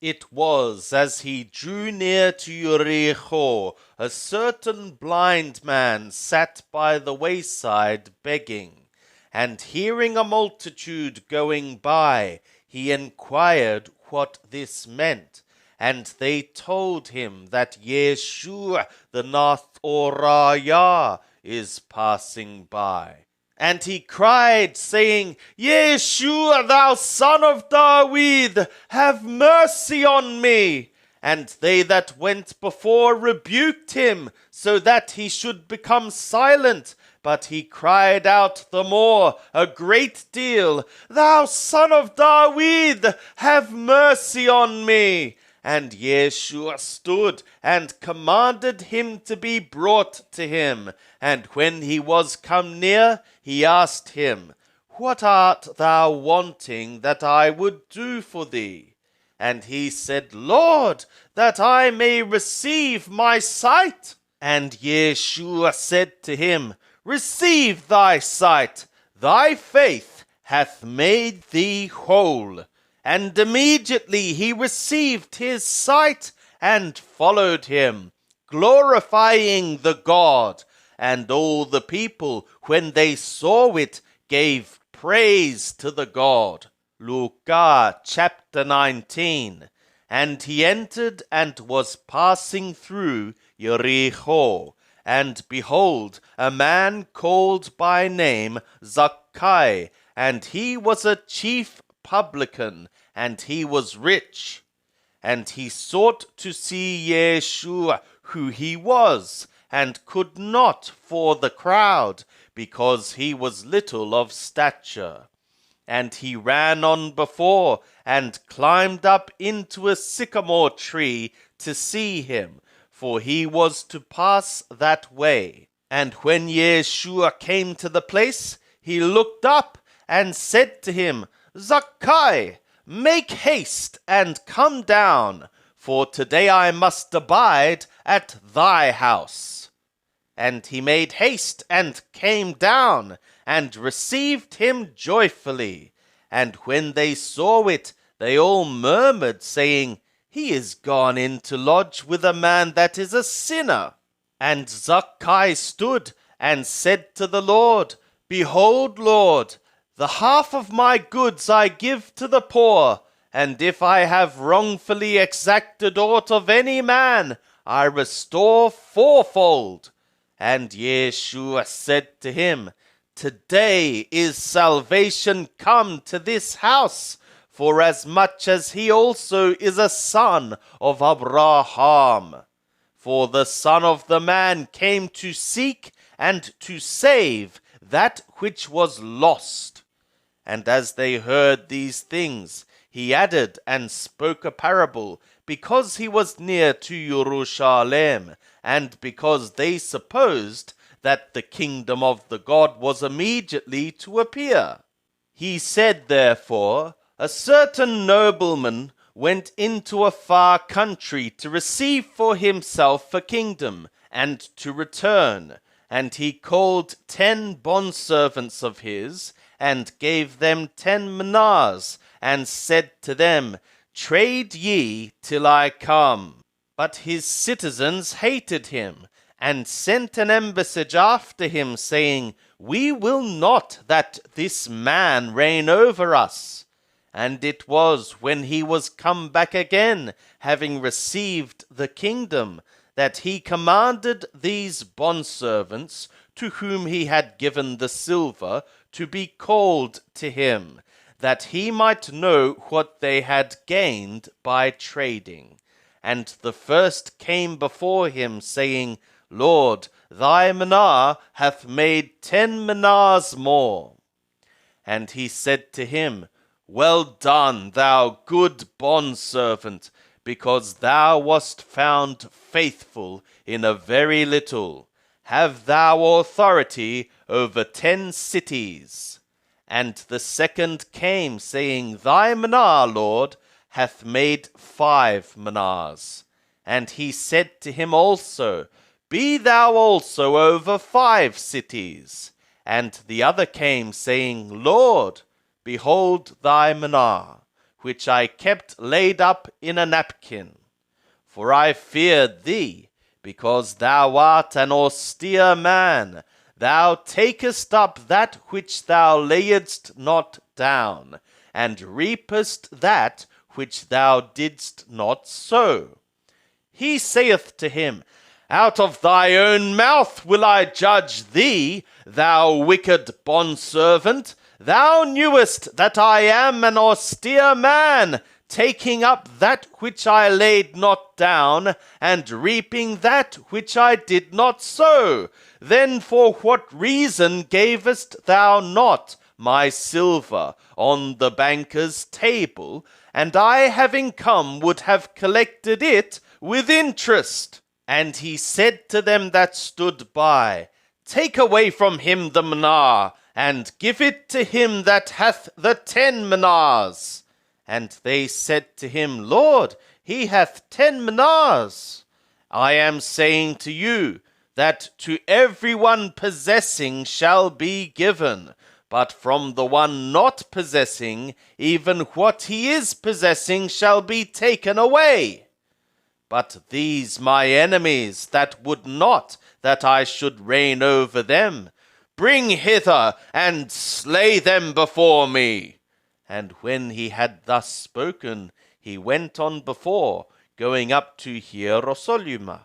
It was as he drew near to Jericho, a certain blind man sat by the wayside begging, and hearing a multitude going by, he inquired what this meant. And they told him that Yeshua the Nathoraya is passing by. And he cried, saying, Yeshua, thou son of David, have mercy on me. And they that went before rebuked him, so that he should become silent. But he cried out the more, a great deal, Thou son of David, have mercy on me. And Yeshua stood and commanded him to be brought to him. And when he was come near, he asked him, What art thou wanting that I would do for thee? And he said, Lord, that I may receive my sight. And Yeshua said to him, Receive thy sight, thy faith hath made thee whole. And immediately he received his sight and followed him, glorifying the God. And all the people, when they saw it, gave praise to the God. Luke chapter 19. And he entered and was passing through Jericho. And behold, a man called by name Zacchaeus, and he was a chief publican, and he was rich. And he sought to see Yeshua, who he was, and could not for the crowd, because he was little of stature. And he ran on before, and climbed up into a sycamore tree to see him, for he was to pass that way. And when Yeshua came to the place, he looked up and said to him, Zacchaeus, make haste and come down, for today I must abide at thy house. And he made haste and came down, and received him joyfully. And when they saw it, they all murmured, saying, He is gone in to lodge with a man that is a sinner. And Zacchaeus stood and said to the Lord, Behold, Lord, the half of my goods I give to the poor, and if I have wrongfully exacted aught of any man, I restore fourfold. And Yeshua said to him, Today is salvation come to this house, forasmuch as he also is a son of Abraham. For the Son of the Man came to seek and to save that which was lost. And as they heard these things, he added and spoke a parable, because he was near to Jerusalem, and because they supposed that the kingdom of the God was immediately to appear. He said, therefore, A certain nobleman went into a far country to receive for himself a kingdom, and to return. And he called 10 bondservants of his, and gave them 10 manahs, and said to them, Trade ye till I come. But his citizens hated him, and sent an embassage after him, saying, We will not that this man reign over us. And it was when he was come back again, having received the kingdom, that he commanded these bondservants, to whom he had given the silver, to be called to him, that he might know what they had gained by trading. And the first came before him, saying, Lord, thy manah hath made 10 manahs more. And he said to him, Well done, thou good bondservant, because thou wast found faithful in a very little. Have thou authority over 10 cities. And the second came, saying, Thy manah, Lord, hath made 5 manahs. And he said to him also, Be thou also over 5 cities. And the other came, saying, Lord, behold thy manah, which I kept laid up in a napkin. For I feared thee, because thou art an austere man. Thou takest up that which thou layedst not down, and reapest that which thou didst not sow. He saith to him, Out of thy own mouth will I judge thee, thou wicked bondservant. Thou knewest that I am an austere man, taking up that which I laid not down, and reaping that which I did not sow. Then for what reason gavest thou not my silver on the banker's table? And I, having come, would have collected it with interest. And he said to them that stood by, Take away from him the minar, and give it to him that hath the 10 minars. And they said to him, Lord, he hath 10 minars. I am saying to you, that to every one possessing shall be given, but from the one not possessing, even what he is possessing shall be taken away. But these my enemies, that would not that I should reign over them, bring hither, and slay them before me. And when he had thus spoken, he went on before, going up to Hierosolyma.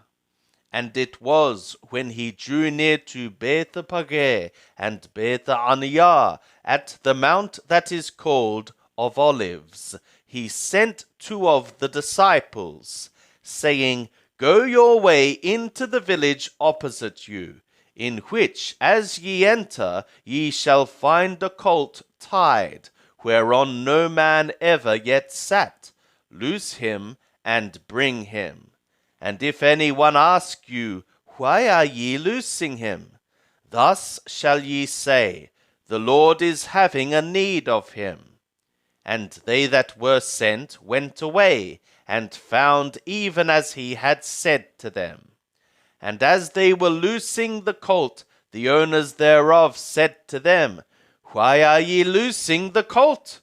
And it was when he drew near to Bethphage and Bethania, at the mount that is called of Olives, he sent 2 of the disciples, saying, Go your way into the village opposite you, in which, as ye enter, ye shall find a colt tied, whereon no man ever yet sat. Loose him, and bring him. And if any one ask you, Why are ye loosing him? Thus shall ye say, The Lord is having a need of him. And they that were sent went away, and found even as he had said to them. And as they were loosing the colt, the owners thereof said to them, Why are ye loosing the colt?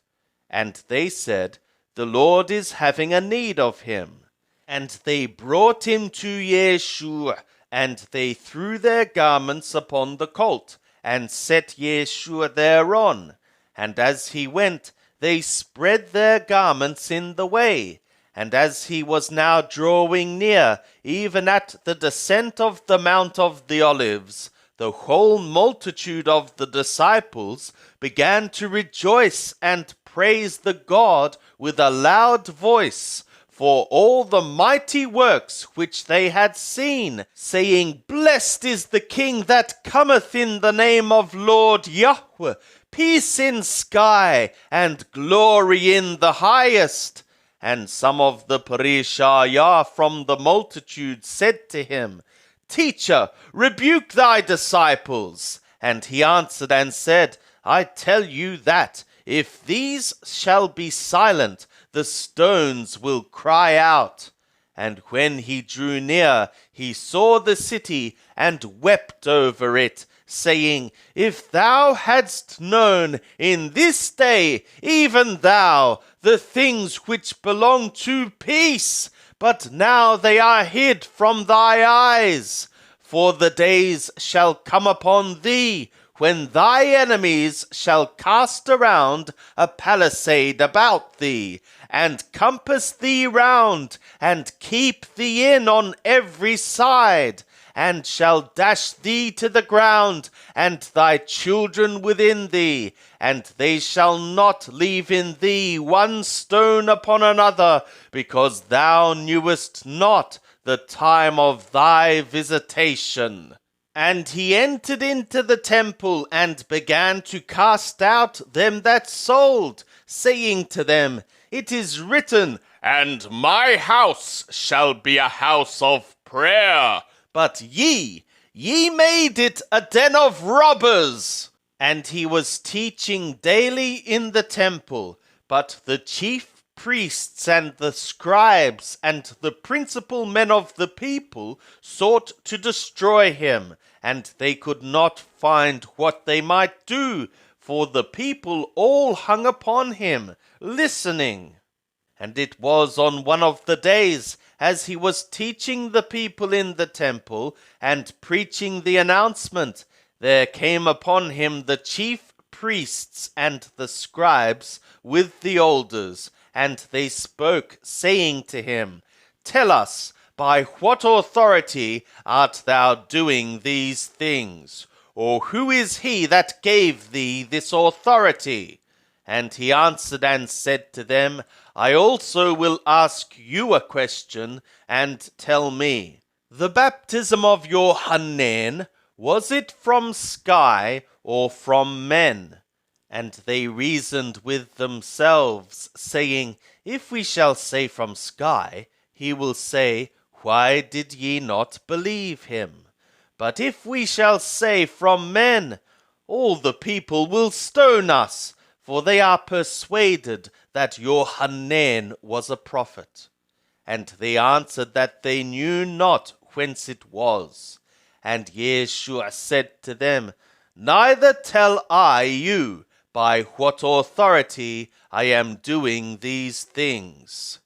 And they said, The Lord is having a need of him. And they brought him to Yeshua, and they threw their garments upon the colt, and set Yeshua thereon. And as he went, they spread their garments in the way. And as he was now drawing near, even at the descent of the Mount of the Olives, the whole multitude of the disciples began to rejoice and praise the God with a loud voice, for all the mighty works which they had seen, saying, Blessed is the King that cometh in the name of Lord Yahweh, peace in sky, and glory in the highest. And some of the Parishayah from the multitude said to him, Teacher, rebuke thy disciples. And he answered and said, I tell you that, if these shall be silent, the stones will cry out. And when he drew near, he saw the city, and wept over it, saying, If thou hadst known in this day, even thou, the things which belong to peace, but now they are hid from thy eyes. For the days shall come upon thee, when thy enemies shall cast around a palisade about thee, and compass thee round, and keep thee in on every side, and shall dash thee to the ground, and thy children within thee, and they shall not leave in thee one stone upon another, because thou knewest not the time of thy visitation. And he entered into the temple, and began to cast out them that sold, saying to them, It is written, And my house shall be a house of prayer. But ye made it a den of robbers. And he was teaching daily in the temple, but the chief priests and the scribes and the principal men of the people sought to destroy him, and they could not find what they might do, for the people all hung upon him, listening. And it was on one of the days, as he was teaching the people in the temple and preaching the announcement, there came upon him the chief priests and the scribes with the elders, and they spoke, saying to him, Tell us, by what authority art thou doing these things? Or who is he that gave thee this authority? And he answered and said to them, I also will ask you a question, and tell me. The baptism of Yohanan, was it from sky or from men? And they reasoned with themselves, saying, If we shall say from sky, he will say, Why did ye not believe him? But if we shall say from men, all the people will stone us, for they are persuaded that Yohanan was a prophet. And they answered that they knew not whence it was. And Yeshua said to them, Neither tell I you by what authority I am doing these things.